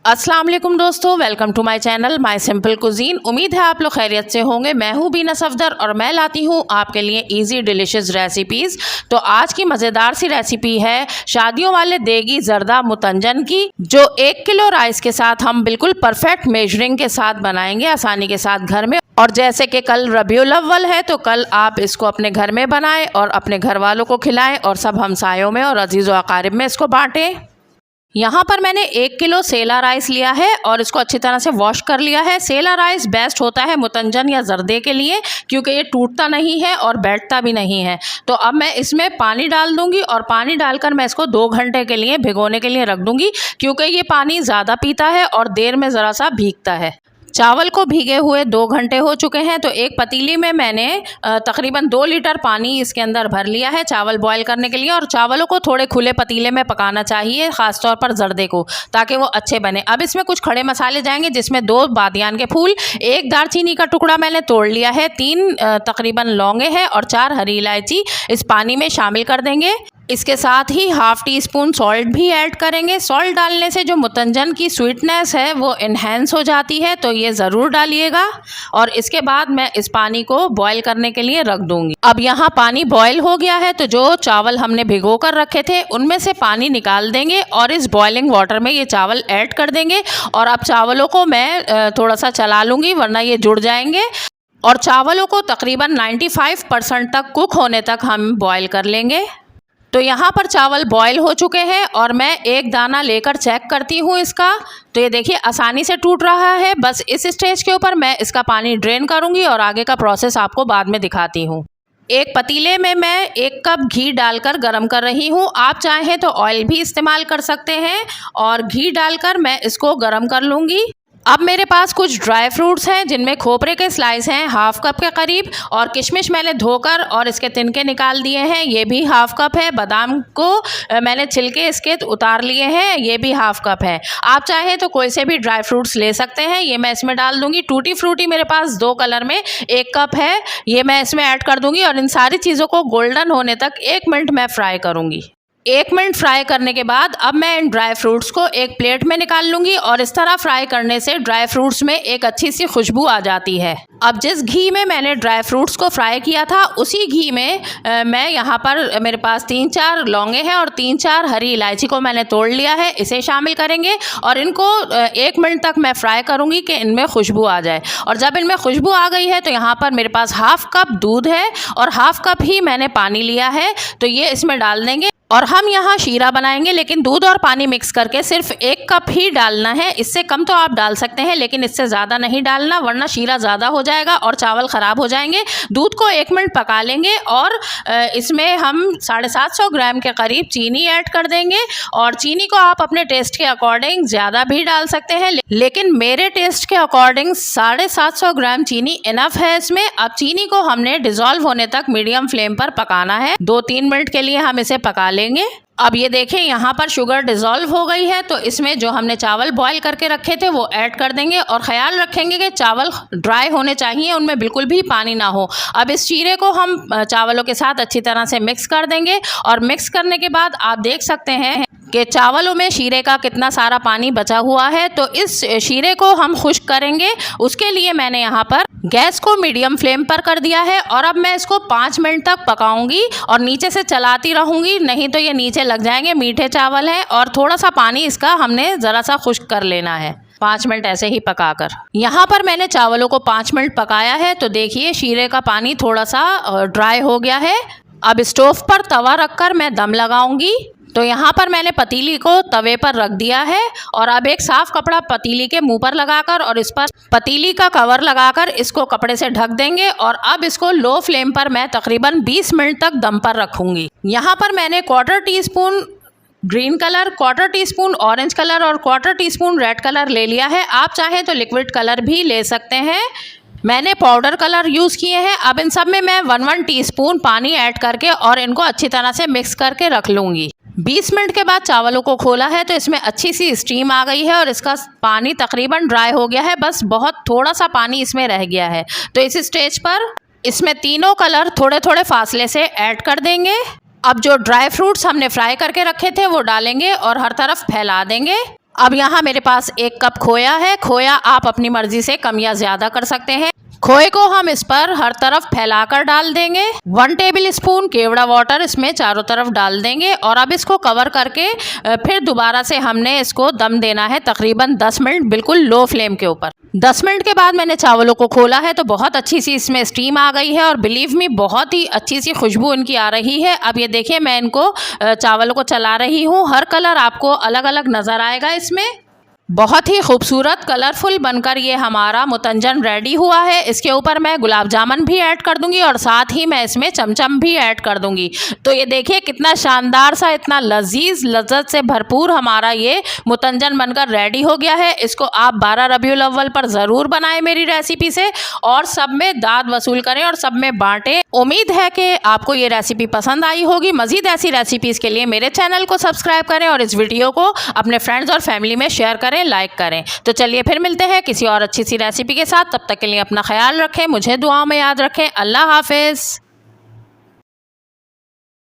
अस्सलाम वालेकुम दोस्तों, welcome to my channel my simple cuisine. उम्मीद है आप लोग खैरियत से होंगे। मैं हूँ बीना सफदर और मैं लाती हूँ आपके लिए इजी डिलीशियस रेसिपीज़। तो आज की मज़ेदार सी रेसिपी है शादियों वाले देगी जर्दा मुतंजन की, जो 1 किलो राइस के साथ हम बिल्कुल परफेक्ट मेजरिंग के साथ बनाएंगे आसानी के साथ घर में। और जैसे कि कल रबीउल अव्वल है तो कल आप इसको अपने घर में बनाएं और अपने घर वालों को खिलाएं और सब हमसायों में और अजीज़ व अकारिब में इसको बांटें। यहाँ पर मैंने 1 किलो सेला राइस लिया है और इसको अच्छी तरह से वॉश कर लिया है। सेला राइस बेस्ट होता है मुतंजन या जर्दे के लिए, क्योंकि ये टूटता नहीं है और बैठता भी नहीं है। तो अब मैं इसमें पानी डाल दूंगी और पानी डालकर मैं इसको 2 घंटे के लिए भिगोने के लिए रख दूंगी, क्योंकि ये पानी ज़्यादा पीता है और देर में ज़रा सा भीगता है। चावल को भीगे हुए 2 घंटे हो चुके हैं। तो एक पतीली में मैंने तकरीबन 2 लीटर पानी इसके अंदर भर लिया है चावल बॉयल करने के लिए। और चावलों को थोड़े खुले पतीले में पकाना चाहिए, ख़ासतौर पर जर्दे को, ताकि वो अच्छे बने। अब इसमें कुछ खड़े मसाले जाएंगे, जिसमें 2 बादियान के फूल, 1 दालचीनी का टुकड़ा मैंने तोड़ लिया है, 3 तकरीबन लौंगे हैं और 4 हरी इलायची इस पानी में शामिल कर देंगे। इसके साथ ही ½ टी स्पून सॉल्ट भी ऐड करेंगे। सॉल्ट डालने से जो मुतंजन की स्वीटनेस है वो इन्हेंस हो जाती है, तो ये ज़रूर डालिएगा। और इसके बाद मैं इस पानी को बॉयल करने के लिए रख दूंगी। अब यहाँ पानी बॉयल हो गया है, तो जो चावल हमने भिगो कर रखे थे उनमें से पानी निकाल देंगे और इस बॉइलिंग वाटर में ये चावल ऐड कर देंगे। और अब चावलों को मैं थोड़ा सा चला लूँगी, वरना ये जुड़ जाएंगे। और चावलों को तकरीबन 95% तक कुक होने तक हम बॉयल कर लेंगे। तो यहाँ पर चावल बॉयल हो चुके हैं और मैं एक दाना लेकर चेक करती हूँ इसका। तो ये देखिए आसानी से टूट रहा है। बस इस स्टेज के ऊपर मैं इसका पानी ड्रेन करूँगी और आगे का प्रोसेस आपको बाद में दिखाती हूँ। एक पतीले में मैं 1 कप घी डालकर गरम कर रही हूँ। आप चाहें तो ऑयल भी इस्तेमाल कर सकते हैं और घी डालकर मैं इसको गरम कर लूँगी। अब मेरे पास कुछ ड्राई फ्रूट्स हैं, जिनमें खोपरे के स्लाइस हैं ½ कप के करीब, और किशमिश मैंने धोकर और इसके तिनके निकाल दिए हैं, ये भी ½ कप है। बादाम को मैंने छिलके इसके उतार लिए हैं, ये भी ½ कप है। आप चाहें तो कोई से भी ड्राई फ्रूट्स ले सकते हैं। ये मैं इसमें डाल दूंगी। टूटी फ्रूटी मेरे पास 2 कलर में 1 कप है, ये मैं इसमें ऐड कर दूंगी। और इन सारी चीज़ों को गोल्डन होने तक 1 मिनट मैं फ्राई करूँगी। 1 मिनट फ्राई करने के बाद अब मैं इन ड्राई फ्रूट्स को एक प्लेट में निकाल लूँगी। और इस तरह फ्राई करने से ड्राई फ्रूट्स में एक अच्छी सी खुशबू आ जाती है। अब जिस घी में मैंने ड्राई फ्रूट्स को फ्राई किया था, उसी घी में मैं यहाँ पर मेरे पास 3-4 लौंगे हैं और 3-4 हरी इलायची को मैंने तोड़ लिया है, इसे शामिल करेंगे। और इनको 1 मिनट तक मैं फ्राई करूँगी कि इनमें खुशबू आ जाए। और जब इनमें खुशबू आ गई है तो यहाँ पर मेरे पास ½ कप दूध है और ½ कप ही मैंने पानी लिया है, तो ये इसमें डाल देंगे। और हम यहाँ शीरा बनाएंगे, लेकिन दूध और पानी मिक्स करके सिर्फ 1 कप ही डालना है। इससे कम तो आप डाल सकते हैं, लेकिन इससे ज़्यादा नहीं डालना, वरना शीरा ज़्यादा हो जाएगा और चावल ख़राब हो जाएंगे। दूध को 1 मिनट पका लेंगे और इसमें हम 750 ग्राम के करीब चीनी ऐड कर देंगे। और चीनी को आप अपने टेस्ट के अकॉर्डिंग ज़्यादा भी डाल सकते हैं, लेकिन मेरे टेस्ट के अकॉर्डिंग 750 ग्राम चीनी इनफ है इसमें। अब चीनी को हमने डिज़ोल्व होने तक मीडियम फ्लेम पर पकाना है। 2-3 मिनट के लिए हम इसे पका लेंगे। अब ये देखें यहाँ पर शुगर डिज़ोल्व हो गई है, तो इसमें जो हमने चावल बॉईल करके रखे थे वो ऐड कर देंगे। और ख़याल रखेंगे कि चावल ड्राई होने चाहिए, उनमें बिल्कुल भी पानी ना हो। अब इस शीरे को हम चावलों के साथ अच्छी तरह से मिक्स कर देंगे। और मिक्स करने के बाद आप देख सकते हैं कि चावलों में शीरे का कितना सारा पानी बचा हुआ है। तो इस शीरे को हम खुश्क करेंगे। उसके लिए मैंने यहाँ पर गैस को मीडियम फ्लेम पर कर दिया है और अब मैं इसको 5 मिनट तक पकाऊंगी और नीचे से चलाती रहूंगी, नहीं तो ये नीचे लग जाएंगे। मीठे चावल हैं और थोड़ा सा पानी इसका हमने ज़रा सा खुश्क कर लेना है। 5 मिनट ऐसे ही पकाकर यहाँ पर मैंने चावलों को 5 मिनट पकाया है। तो देखिए शीरे का पानी थोड़ा सा ड्राई हो गया है। अब स्टोव पर तवा रखकर मैं दम लगाऊंगी। तो यहाँ पर मैंने पतीली को तवे पर रख दिया है और अब एक साफ़ कपड़ा पतीली के मुंह पर लगाकर और इस पर पतीली का कवर लगाकर इसको कपड़े से ढक देंगे। और अब इसको लो फ्लेम पर मैं तकरीबन 20 मिनट तक दम पर रखूँगी। यहाँ पर मैंने 1/4 teaspoon green colour, 1/4 teaspoon orange colour और 1/4 टीस्पून रेड कलर ले लिया है। आप चाहें तो लिक्विड कलर भी ले सकते हैं। मैंने पाउडर कलर यूज़ किए हैं। अब इन सब में मैं 1-1 टीस्पून पानी ऐड करके और इनको अच्छी तरह से मिक्स करके रख लूँगी। 20 मिनट के बाद चावलों को खोला है तो इसमें अच्छी सी स्टीम आ गई है और इसका पानी तकरीबन ड्राई हो गया है। बस बहुत थोड़ा सा पानी इसमें रह गया है। तो इस स्टेज पर इसमें तीनों कलर थोड़े थोड़े फासले से ऐड कर देंगे। अब जो ड्राई फ्रूट्स हमने फ्राई करके रखे थे वो डालेंगे और हर तरफ फैला देंगे। अब यहाँ मेरे पास 1 कप खोया है। खोया आप अपनी मर्जी से कम या ज़्यादा कर सकते हैं। खोए को हम इस पर हर तरफ फैलाकर डाल देंगे। 1 टेबल स्पून केवड़ा वाटर इसमें चारों तरफ डाल देंगे और अब इसको कवर करके फिर दोबारा से हमने इसको दम देना है तकरीबन 10 मिनट बिल्कुल लो फ्लेम के ऊपर। 10 मिनट के बाद मैंने चावलों को खोला है तो बहुत अच्छी सी इसमें स्टीम आ गई है और बिलीव मी बहुत ही अच्छी सी खुशबू इनकी आ रही है। अब ये देखिए मैं इनको चावलों को चला रही हूँ। हर कलर आपको अलग अलग नज़र आएगा इसमें। बहुत ही खूबसूरत कलरफुल बनकर ये हमारा मुतंजन रेडी हुआ है। इसके ऊपर मैं गुलाब जामुन भी ऐड कर दूंगी और साथ ही मैं इसमें चमचम भी ऐड कर दूंगी। तो ये देखिए कितना शानदार सा इतना लजीज लज्जत से भरपूर हमारा ये मुतंजन बनकर रेडी हो गया है। इसको आप 12 रबीउल अव्वल पर ज़रूर बनाएं मेरी रेसिपी से और सब में दाद वसूल करें और सब में बांटें। उम्मीद है कि आपको ये रेसिपी पसंद आई होगी। मज़ीद ऐसी रेसिपीज़ के लिए मेरे चैनल को सब्सक्राइब करें और इस वीडियो को अपने फ्रेंड्स और फैमिली में शेयर करें, लाइक करें। तो चलिए फिर मिलते हैं किसी और अच्छी सी रेसिपी के साथ। तब तक के लिए अपना ख्याल रखें, मुझे दुआओं में याद रखें। अल्लाह हाफिज़।